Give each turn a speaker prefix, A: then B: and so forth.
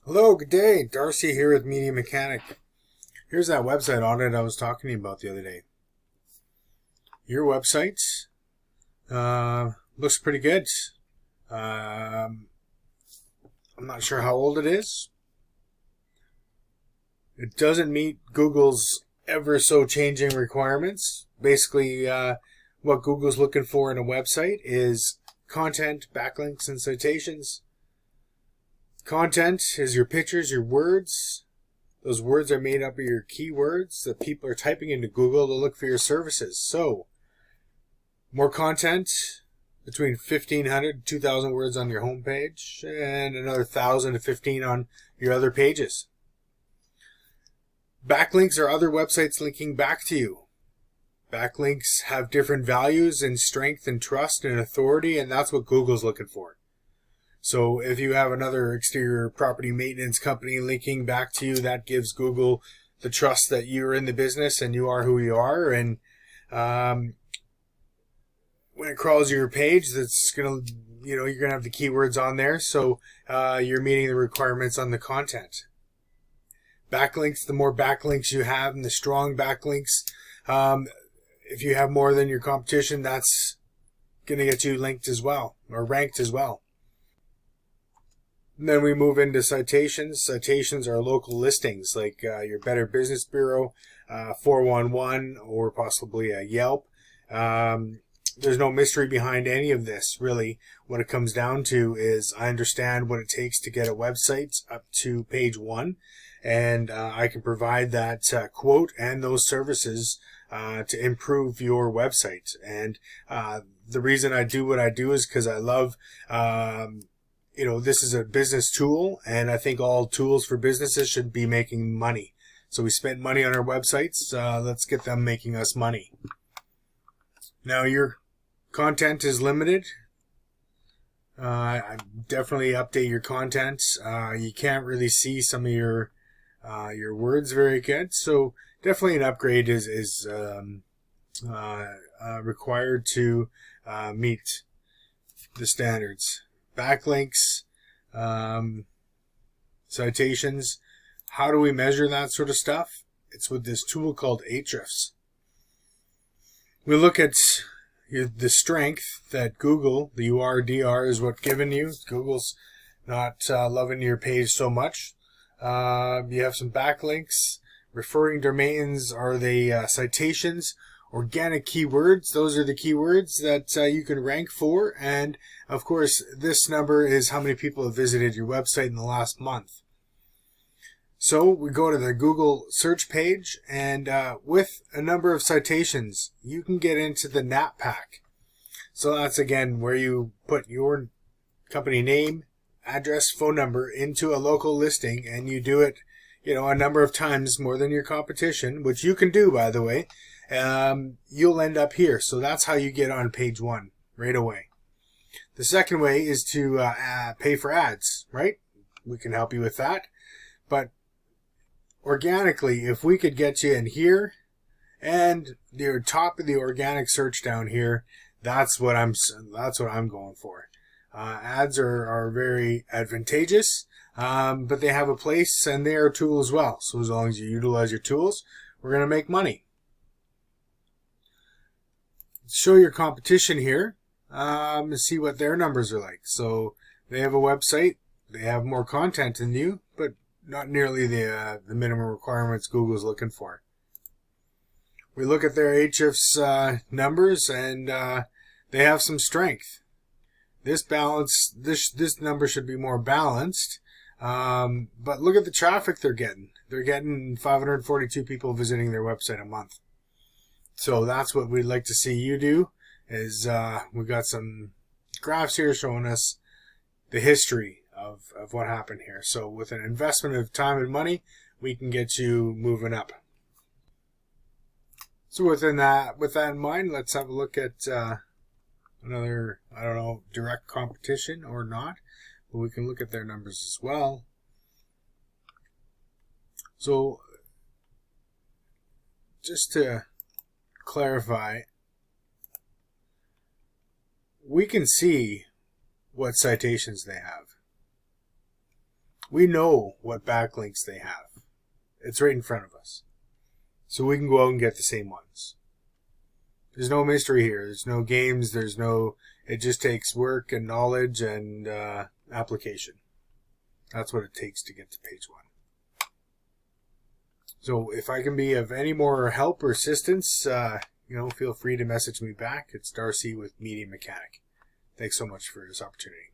A: Hello, good day. Darcy here with Media Mechanic. Here's that website audit I was talking to you about the other day. Your website looks pretty good. I'm not sure how old it is. It doesn't meet Google's ever so changing requirements. Basically, what Google's looking for in a website is content, backlinks, and citations. Content is your pictures, your words. Those words are made up of your keywords that people are typing into Google to look for your services. So, more content, between 1,500 to 2,000 words on your homepage, and another 1,000 to 15 on your other pages. Backlinks are other websites linking back to you. Backlinks have different values and strength and trust and authority, and that's what Google's looking for. So if you have another exterior property maintenance company linking back to you, that gives Google the trust that you're in the business and you are who you are. And when it crawls your page, that's going to, you're going to have the keywords on there. So you're meeting the requirements on the content. Backlinks, the more backlinks you have and the strong backlinks, if you have more than your competition, that's going to get you linked as well, or ranked as well. And then we move into citations. Citations are local listings like your Better Business Bureau, 411, or possibly a Yelp. There's no mystery behind any of this, really. What it comes down to is I understand what it takes to get a website up to page 1, and I can provide that quote and those services to improve your website. And the reason I do what I do is because I love this is a business tool, and I think all tools for businesses should be making money. So we spend money on our websites. Let's get them making us money. Now, your content is limited. I definitely update your content. You can't really see some of your words very good. So definitely an upgrade is required to meet the standards. Backlinks, citations. How do we measure that sort of stuff? It's with this tool called Ahrefs. We look at the strength that Google, the URDR, is what given you. Google's not loving your page so much. You have some backlinks. Referring domains are the citations. Organic keywords, those are the keywords that you can rank for. And of course, this number is how many people have visited your website in the last month. So we go to the Google search page, and with a number of citations, you can get into the NatPack. So that's again where you put your company name, address, phone number into a local listing, and you do it, a number of times more than your competition, which you can do, by the way. You'll end up here. So that's how you get on page 1 right away. The second way is to pay for ads, right? We can help you with that. But organically, if we could get you in here and the top of the organic search down here, that's what I'm going for. Ads are very advantageous, but they have a place and they're a tool as well. So as long as you utilize your tools, we're going to make money. Show your competition here and see what their numbers are like. So they have a website, they have more content than you, but not nearly the minimum requirements Google's looking for. We look at their Ahrefs numbers, and they have some strength. This number should be more balanced, but look at the traffic they're getting. They're getting 542 people visiting their website a month. So that's what we'd like to see you do, is we've got some graphs here showing us the history of what happened here. So with an investment of time and money, we can get you moving up. So with that in mind, let's have a look at another, direct competition or not. But we can look at their numbers as well. So just to clarify, we can see what citations they have. We know what backlinks they have. It's right in front of us. So we can go out and get the same ones. There's no mystery here. There's no games. It just takes work and knowledge and application. That's what it takes to get to page 1. So if I can be of any more help or assistance, feel free to message me back. It's Darcy with Media Mechanic. Thanks so much for this opportunity.